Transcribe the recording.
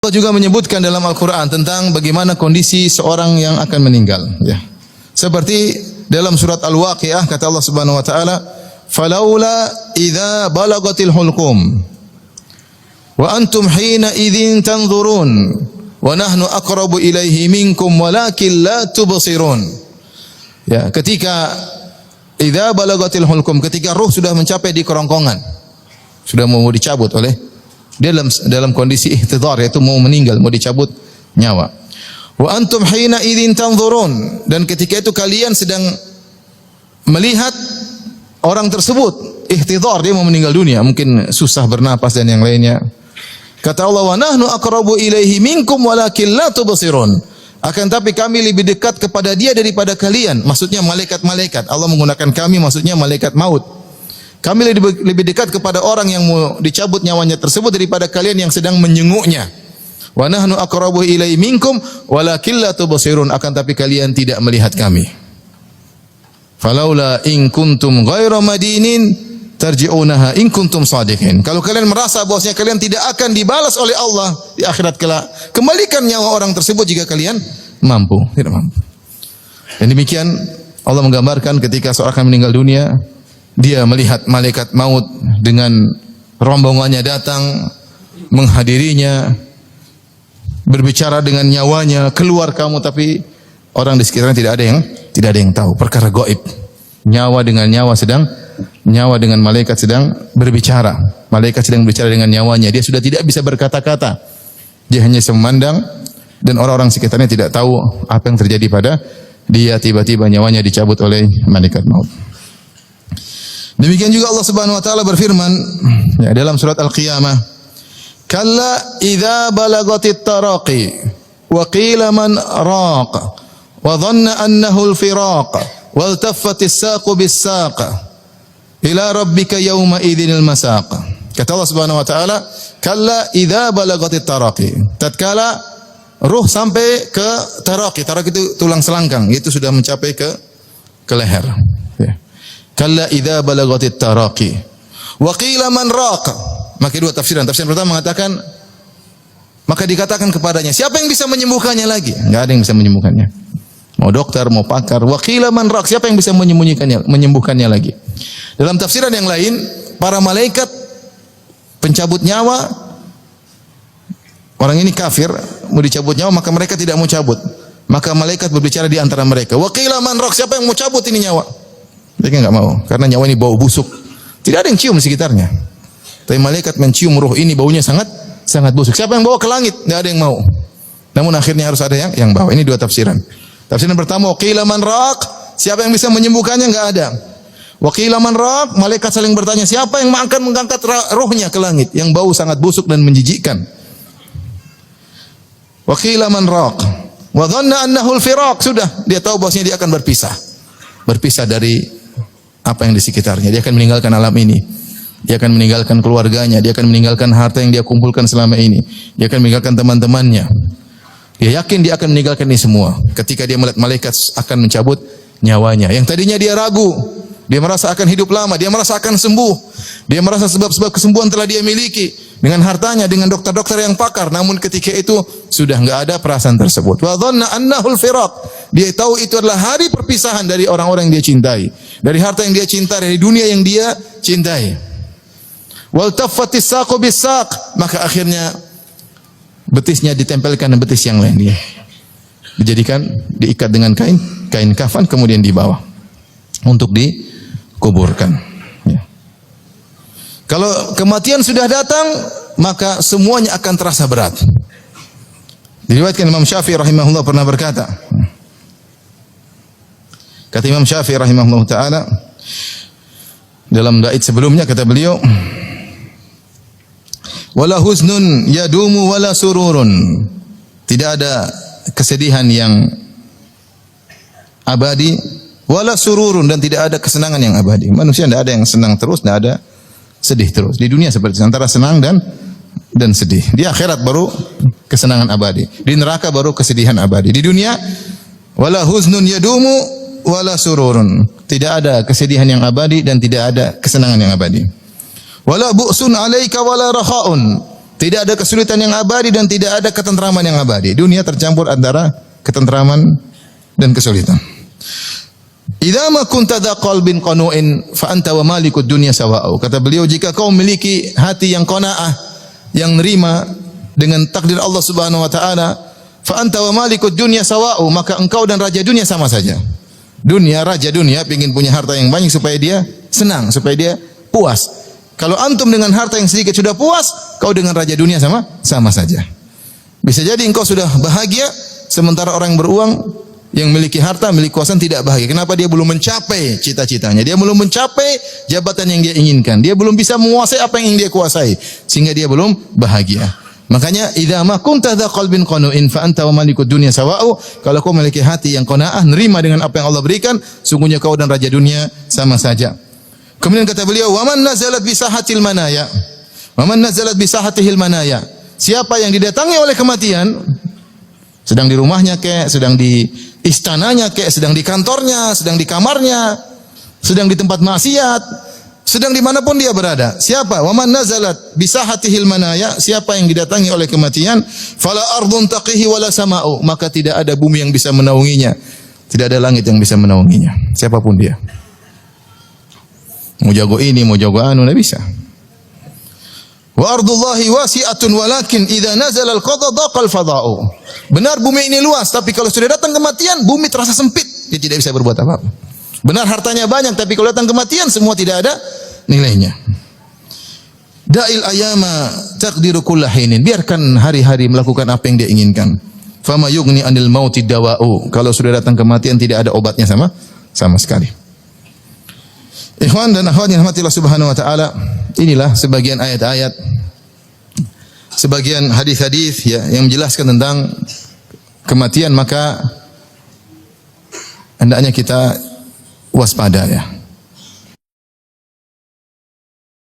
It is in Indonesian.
Allah juga menyebutkan dalam Al-Quran tentang bagaimana kondisi seorang yang akan meninggal. Ya. Seperti dalam surat Al-Waqiah kata Allah Subhanahu Wa Taala, "Falaula idza balagatil hulqum, wa antum hina idzin tanzurun, wa nahnu aqrabu ilaihi minkum, walakin la tubsirun." Ya, ketika idza balagatil hulqum, ketika ruh sudah mencapai di kerongkongan, sudah mau dicabut oleh dalam kondisi ihtidhar, yaitu mau meninggal, mau dicabut nyawa. Wa antum hina idzin tanzurun, dan ketika itu kalian sedang melihat orang tersebut ihtidhar, dia mau meninggal dunia, mungkin susah bernapas dan yang lainnya. Kata Allah, wa nahnu aqrabu ilaihi minkum walakin la tubsirun. Akan tapi kami lebih dekat kepada dia daripada kalian. Maksudnya malaikat-malaikat. Allah menggunakan kami, maksudnya malaikat maut. Kami lebih dekat kepada orang yang mau dicabut nyawanya tersebut daripada kalian yang sedang menyenguknya. Wa nahnu aqrabu ilaihi minkum walakin la tubsirun. Akan tapi kalian tidak melihat kami. Falaula in kuntum ghaira madinin tarji'unaha in kuntum shadiqin. Kalau kalian merasa bahwasanya kalian tidak akan dibalas oleh Allah di akhirat kelak, kembalikan nyawa orang tersebut jika kalian mampu. Tidak mampu. Dan demikian Allah menggambarkan ketika seorang akan meninggal dunia, dia melihat malaikat maut dengan rombongannya datang menghadirinya, berbicara dengan nyawanya, keluar kamu, tapi orang di sekitarnya tidak ada yang tahu, perkara gaib. Nyawa dengan malaikat sedang berbicara. Malaikat sedang berbicara dengan nyawanya. Dia sudah tidak bisa berkata-kata. Dia hanya memandang, dan orang-orang sekitarnya tidak tahu apa yang terjadi pada dia. Tiba-tiba nyawanya dicabut oleh malaikat maut. Demikian juga Allah Subhanahu wa taala berfirman ya, dalam surat Al-Qiyamah, "Kalla idza balagatit taraqi wa qila man raq wa dhanna annahu al-firaq wal taffatis saqu bis-saq ila rabbika yawma idzil masaq." Kata Allah Subhanahu wa taala, "Kalla idza balagatit taraqi." Tatkala ruh sampai ke taraqi. Taraqi itu tulang selangkang, itu sudah mencapai ke leher. Ya. Kalla idza balagatit taraqi wa qila man raq. Maka dua tafsiran. Tafsir pertama mengatakan, maka dikatakan kepadanya, siapa yang bisa menyembuhkannya lagi? Enggak ada yang bisa menyembuhkannya. Mau dokter, mau pakar. Wa qila man raq, siapa yang bisa menyembuhkannya lagi? Dalam tafsiran yang lain, para malaikat pencabut nyawa, orang ini kafir, mau dicabut nyawa, maka mereka tidak mau cabut. Maka malaikat berbicara di antara mereka. Wa qila man raq, siapa yang mau cabut ini nyawa? Mereka enggak mau, karena nyawa ini bau busuk. Tidak ada yang cium di sekitarnya. Tapi malaikat mencium ruh ini, baunya sangat busuk. Siapa yang bawa ke langit? Enggak ada yang mau. Namun akhirnya harus ada yang bawa. Ini dua tafsiran. Tafsiran pertama, qila man raq, siapa yang bisa menyembuhkannya? Enggak ada. Wa qila man raq, malaikat saling bertanya, siapa yang akan mengangkat rohnya ke langit yang bau sangat busuk dan menjijikkan? Wa qila man raq, wa dhanna annahu al-firaq, sudah dia tahu bahwasanya dia akan berpisah dari apa yang di sekitarnya. Dia akan meninggalkan alam ini. Dia akan meninggalkan keluarganya. Dia akan meninggalkan harta yang dia kumpulkan selama ini. Dia akan meninggalkan teman-temannya. Dia yakin dia akan meninggalkan ini semua. Ketika dia melihat malaikat akan mencabut nyawanya. Yang tadinya dia ragu. Dia merasa akan hidup lama. Dia merasa akan sembuh. Dia merasa sebab-sebab kesembuhan telah dia miliki. Dengan hartanya, dengan dokter-dokter yang pakar. Namun ketika itu sudah enggak ada perasaan tersebut. Wa dhanna annahul firaq. Dia tahu itu adalah hari perpisahan dari orang-orang yang dia cintai. Dari harta yang dia cintai, dari dunia yang dia cintai. Wal taffatis saqu bis-saq. Maka akhirnya betisnya ditempelkan dengan betis yang lain. Dia dijadikan, diikat dengan kain kafan, kemudian dibawa untuk dikuburkan. Ya. Kalau kematian sudah datang, maka semuanya akan terasa berat. Diriwayatkan Imam Syafi'i rahimahullah pernah berkata, kata Imam Syafi'i rahimahullah ta'ala, dalam bait sebelumnya kata beliau, wala huznun yadumu wala sururun. Tidak ada kesedihan yang abadi, wala sururun, dan tidak ada kesenangan yang abadi. Manusia tidak ada yang senang terus, tidak ada sedih terus. Di dunia seperti itu, antara senang dan sedih. Di akhirat baru kesenangan abadi. Di neraka baru kesedihan abadi. Di dunia wala huznun yadumu wala sururun. Tidak ada kesedihan yang abadi dan tidak ada kesenangan yang abadi. Wala bu'sun 'alaika wala rakhaun. Tidak ada kesulitan yang abadi dan tidak ada ketentraman yang abadi. Dunia tercampur antara ketentraman dan kesulitan. Idza ma kunta dza qalbin qanu'in fa anta wa malikud dunya sawa'u. Kata beliau, jika kau memiliki hati yang qanaah, yang nerima dengan takdir Allah Subhanahu wa taala, fa anta wa malikud dunya sawa'u, maka engkau dan raja dunia sama saja. Dunia, raja dunia ingin punya harta yang banyak supaya dia senang, supaya dia puas. Kalau antum dengan harta yang sedikit sudah puas, kau dengan raja dunia sama saja. Bisa jadi engkau sudah bahagia, sementara orang yang beruang, yang memiliki harta, memiliki kekuasaan tidak bahagia. Kenapa? Dia belum mencapai cita-citanya. Dia belum mencapai jabatan yang dia inginkan. Dia belum bisa menguasai apa yang ingin dia kuasai, sehingga dia belum bahagia. Makanya idza ma kunta dza qalbin qanu'in fa anta wa malikud dunya sawa'u. Kalau kau memiliki hati yang qanaah, nerima dengan apa yang Allah berikan, sungguhnya kau dan raja dunia sama saja. Kemudian kata beliau, "Wa man nazalat bi sahatil manaya." Wa man nazalat bi sahatihil manaya. Siapa yang didatangi oleh kematian, sedang di rumahnya kek, sedang di istananya kek, sedang di kantornya, sedang di kamarnya, sedang di tempat maksiat, sedang dimanapun dia berada. Siapa? Wa man nazalat bi sahatihil manaya. Siapa yang didatangi oleh kematian, fala ardun taqihi wala sama'u. Maka tidak ada bumi yang bisa menaunginya, tidak ada langit yang bisa menaunginya. Siapapun dia. Mau jago ini, mau jago anu, tidak bisa. Wa ardullahi wasi'atun walakin idza nazala al-qada daqa al-fada'u. Benar bumi ini luas, tapi kalau sudah datang kematian, bumi terasa sempit. Dia tidak bisa berbuat apa-apa. Benar hartanya banyak, tapi kalau datang kematian, semua tidak ada nilainya. Da'il ayama taqdiru kulla hinin. Biarkan hari-hari melakukan apa yang dia inginkan. Fama yughni anil mauti dawa'u. Kalau sudah datang kematian, tidak ada obatnya sama sekali. Ikhwan dan akhwat yang dirahmati Allah Subhanahu wa taala, inilah sebagian ayat-ayat, sebagian hadis-hadis ya yang menjelaskan tentang kematian, maka hendaknya kita waspada ya.